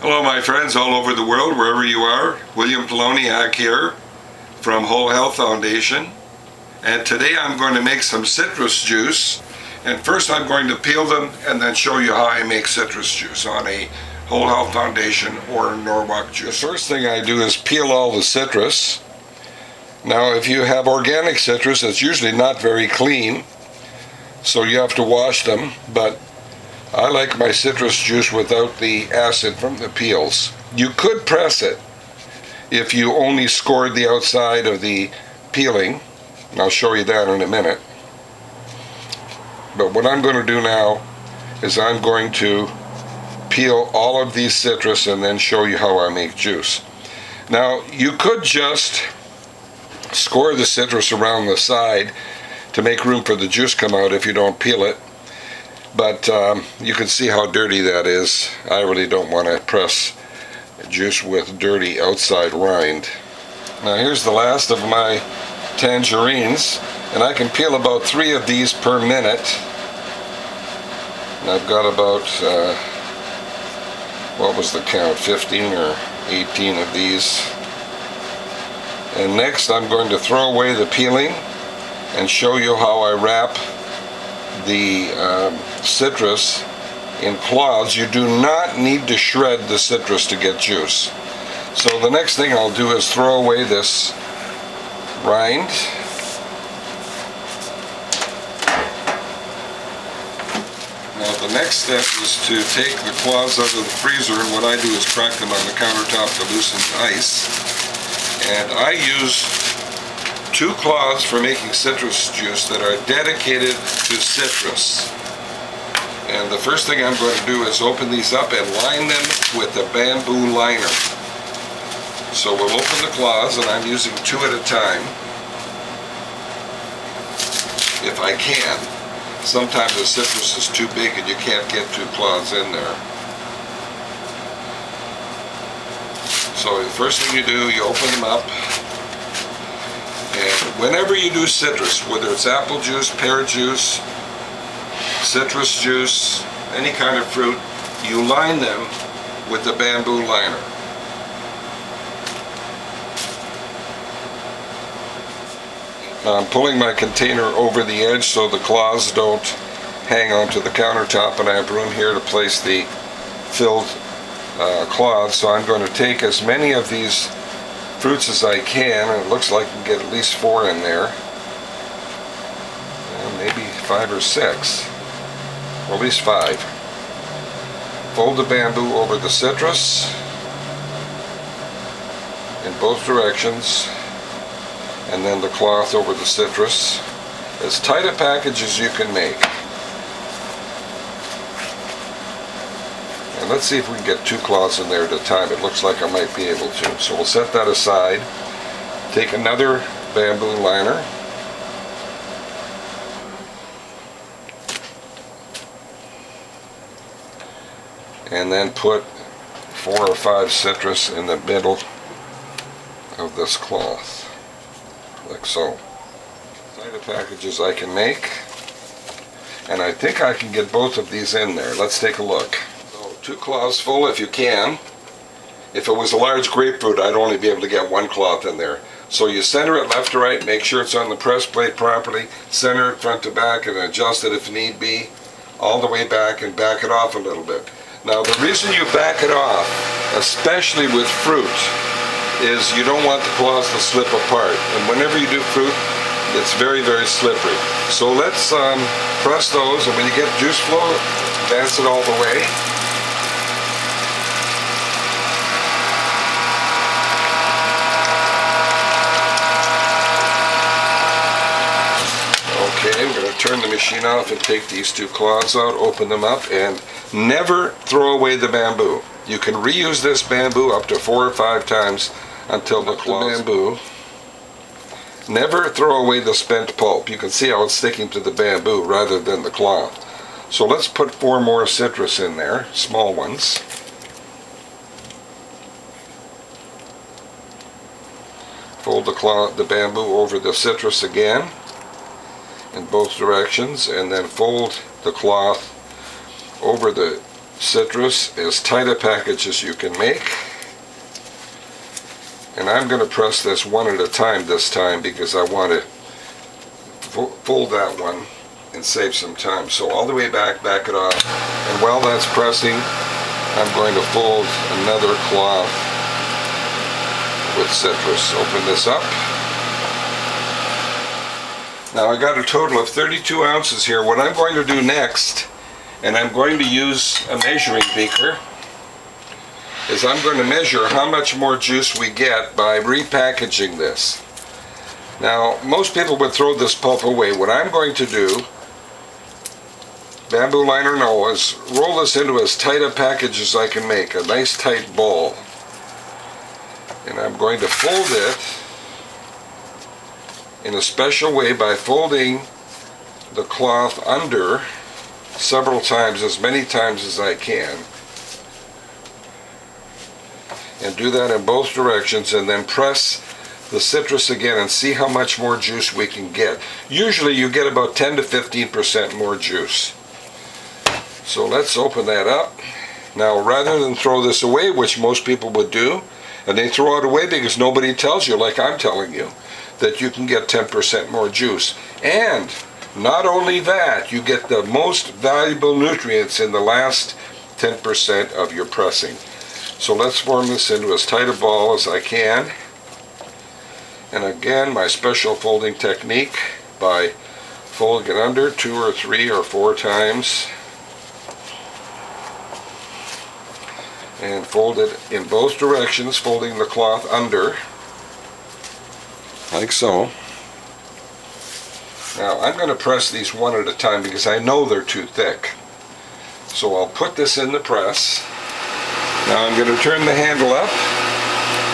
Hello my friends all over the world, wherever you are. William Poloniak here from Whole Health Foundation. And today I'm going to make some citrus juice. And first I'm going to peel them and then show you how I make citrus juice on a Whole Health Foundation or Norwalk juice. The first thing I do is peel all the citrus. Now if you have organic citrus, it's usually not very clean, so you have to wash them, but I like my citrus juice without the acid from the peels. You could press it if you only scored the outside of the peeling, and I'll show you that in a minute. But what I'm going to do now is I'm going to peel all of these citrus and then show you how I make juice. Now you could just score the citrus around the side to make room for the juice come out if you don't peel it. But you can see how dirty that is. I really don't want to press juice with dirty outside rind. Now here's the last of my tangerines, and I can peel about 3 of these per minute. And I've got about, what was the count, 15 or 18 of these. And next I'm going to throw away the peeling and show you how I wrap the citrus in cloths. You do not need to shred the citrus to get juice. So the next thing I'll do is throw away this rind. Now the next step is to take the cloths out of the freezer, and what I do is crack them on the countertop to loosen the ice. And I use 2 cloths for making citrus juice that are dedicated to citrus. And the first thing I'm going to do is open these up and line them with a bamboo liner. So we'll open the cloths, and I'm using 2 at a time, if I can. Sometimes the citrus is too big and you can't get 2 cloths in there. So the first thing you do, you open them up. And whenever you do citrus, whether it's apple juice, pear juice, citrus juice, any kind of fruit, you line them with the bamboo liner. Now I'm pulling my container over the edge so the cloths don't hang onto the countertop, and I have room here to place the filled cloths. So I'm going to take as many of these fruits as I can, and it looks like I can get at least 4 in there, and maybe 5 or 6, or at least 5. Fold the bamboo over the citrus in both directions, and then the cloth over the citrus. As tight a package as you can make. And let's see if we can get 2 cloths in there at a time. It looks like I might be able to. So we'll set that aside. Take another bamboo liner. And then put 4 or 5 citrus in the middle of this cloth. Like so. Tight a package as I can make. And I think I can get both of these in there. Let's take a look. 2 cloths full if you can. If it was a large grapefruit, I'd only be able to get 1 cloth in there. So you center it left to right, make sure it's on the press plate properly, center it front to back, and adjust it if need be, all the way back, and back it off a little bit. Now the reason you back it off, especially with fruit, is you don't want the cloths to slip apart. And whenever you do fruit, it's very, very slippery. So let's press those, and when you get juice flow, advance it all the way. Okay, we're going to turn the machine off and take these 2 cloths out, open them up, and never throw away the bamboo. You can reuse this bamboo up to 4 or 5 times until the bamboo. Never throw away the spent pulp. You can see how it's sticking to the bamboo rather than the cloth. So let's put 4 more citrus in there, small ones. Fold the bamboo over the citrus again in both directions, and then fold the cloth over the citrus as tight a package as you can make. And I'm going to press this one at a time this time because I want to fold that one and save some time. So all the way back, back it off. And while that's pressing, I'm going to fold another cloth with citrus. Open this up. Now I got a total of 32 ounces here. What I'm going to do next, and I'm going to use a measuring beaker, is I'm going to measure how much more juice we get by repackaging this. Now, most people would throw this pulp away. What I'm going to do, bamboo liner no, is roll this into as tight a package as I can make, a nice tight ball. And I'm going to fold it in a special way by folding the cloth under several times, as many times as I can. And do that in both directions, and then press the citrus again and see how much more juice we can get. Usually you get about 10 to 15% more juice. So let's open that up. Now, rather than throw this away, which most people would do, and they throw it away because nobody tells you, like I'm telling you, that you can get 10% more juice. And not only that, you get the most valuable nutrients in the last 10% of your pressing. So let's form this into as tight a ball as I can. And again, my special folding technique by folding it under 2 or 3 or 4 times. And fold it in both directions, folding the cloth under, like so. Now I'm going to press these one at a time because I know they're too thick. So I'll put this in the press. Now I'm going to turn the handle up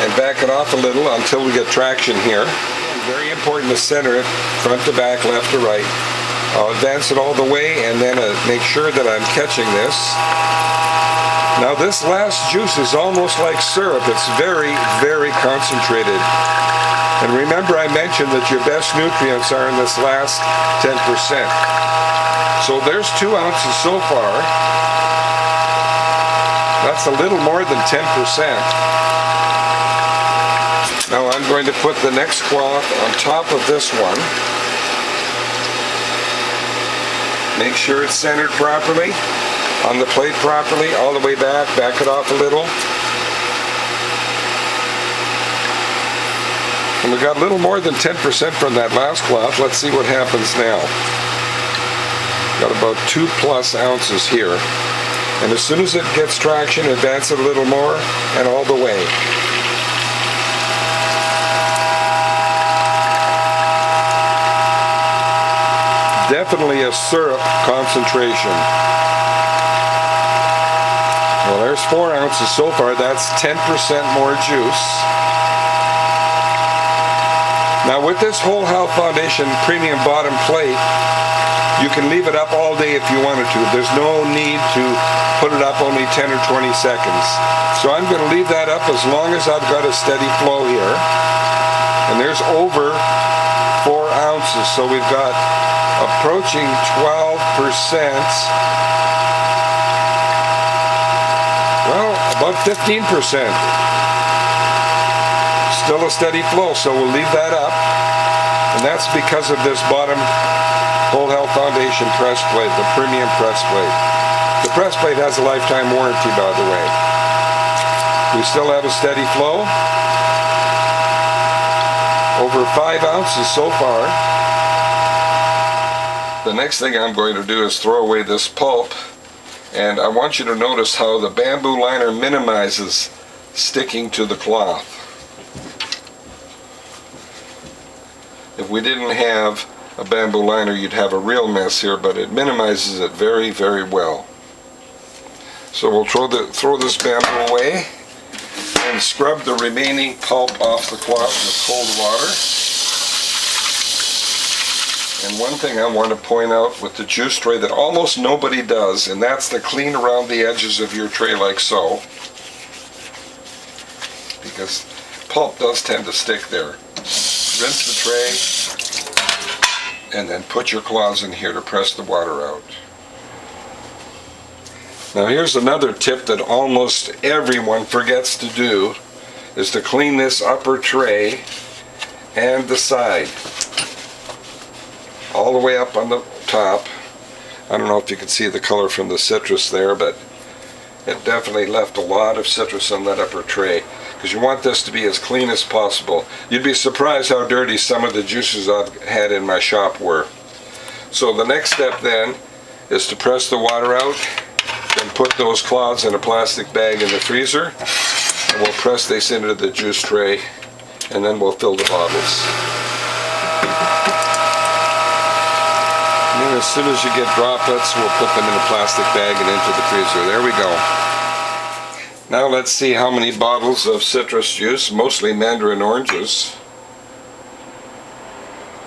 and back it off a little until we get traction here. Very important to center it, front to back, left to right. I'll advance it all the way and then make sure that I'm catching this. Now this last juice is almost like syrup. It's very, very concentrated. And remember, I mentioned that your best nutrients are in this last 10%. So there's 2 ounces so far. That's a little more than 10%. Now I'm going to put the next cloth on top of this one. Make sure it's centered properly, on the plate properly, all the way back, back it off a little. And we got a little more than 10% from that last cloth. Let's see what happens now. Got about 2+ ounces here. And as soon as it gets traction, advance it a little more and all the way. Definitely a syrup concentration. Well, there's 4 ounces so far. That's 10% more juice. Now with this Whole Health Foundation premium bottom plate, you can leave it up all day if you wanted to. There's no need to put it up only 10 or 20 seconds. So I'm going to leave that up as long as I've got a steady flow here. And there's over 4 ounces, so we've got approaching 12%. Well, about 15%. Still a steady flow, so we'll leave that up. And that's because of this bottom Whole Health Foundation press plate, the premium press plate. The press plate has a lifetime warranty, by the way. We still have a steady flow. Over 5 ounces so far. The next thing I'm going to do is throw away this pulp. And I want you to notice how the bamboo liner minimizes sticking to the cloth. If we didn't have a bamboo liner, you'd have a real mess here, but it minimizes it very, very well. So we'll throw this bamboo away and scrub the remaining pulp off the cloth with cold water. And one thing I want to point out with the juice tray that almost nobody does, and that's to clean around the edges of your tray like so, because pulp does tend to stick there. Rinse the tray and then put your claws in here to press the water out. Now here's another tip that almost everyone forgets to do, is to clean this upper tray and the side. All the way up on the top. I don't know if you can see the color from the citrus there, but it definitely left a lot of citrus on that upper tray, because you want this to be as clean as possible. You'd be surprised how dirty some of the juices I've had in my shop were. So the next step then is to press the water out, then put those cloths in a plastic bag in the freezer, and we'll press this into the juice tray, and then we'll fill the bottles. And then as soon as you get droplets, we'll put them in a plastic bag and into the freezer. There we go. Now let's see how many bottles of citrus juice, mostly mandarin oranges.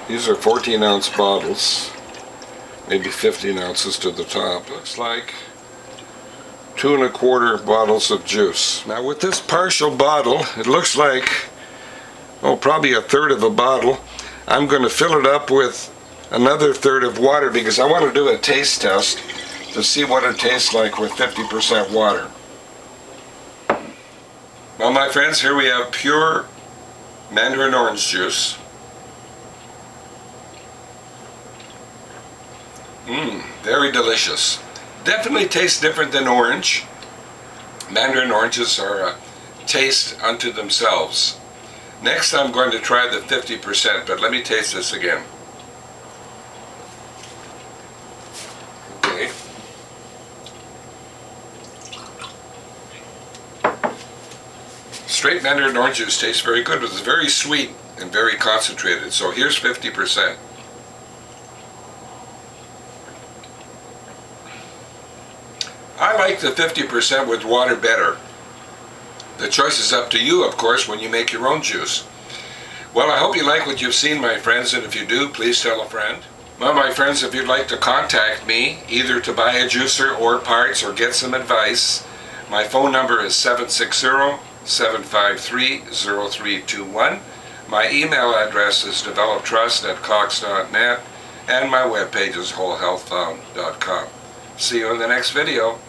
These are 14-ounce bottles, maybe 15 ounces to the top. Looks like 2 1/4 bottles of juice. Now with this partial bottle, it looks like, probably 1/3 of a bottle. I'm going to fill it up with another 1/3 of water, because I want to do a taste test to see what it tastes like with 50% water. Well, my friends, here we have pure mandarin orange juice. Very delicious. Definitely tastes different than orange. Mandarin oranges are a taste unto themselves. Next I'm going to try the 50%, but let me taste this again. Okay. Straight mandarin orange juice tastes very good, but it's very sweet and very concentrated. So here's 50%. I like the 50% with water better. The choice is up to you, of course, when you make your own juice. Well, I hope you like what you've seen, my friends, and if you do, please tell a friend. Well, my friends, if you'd like to contact me, either to buy a juicer or parts or get some advice, my phone number is 760-753-0321. My email address is developtrust@cox.net, and my webpage is wholehealthfound.com. See you in the next video.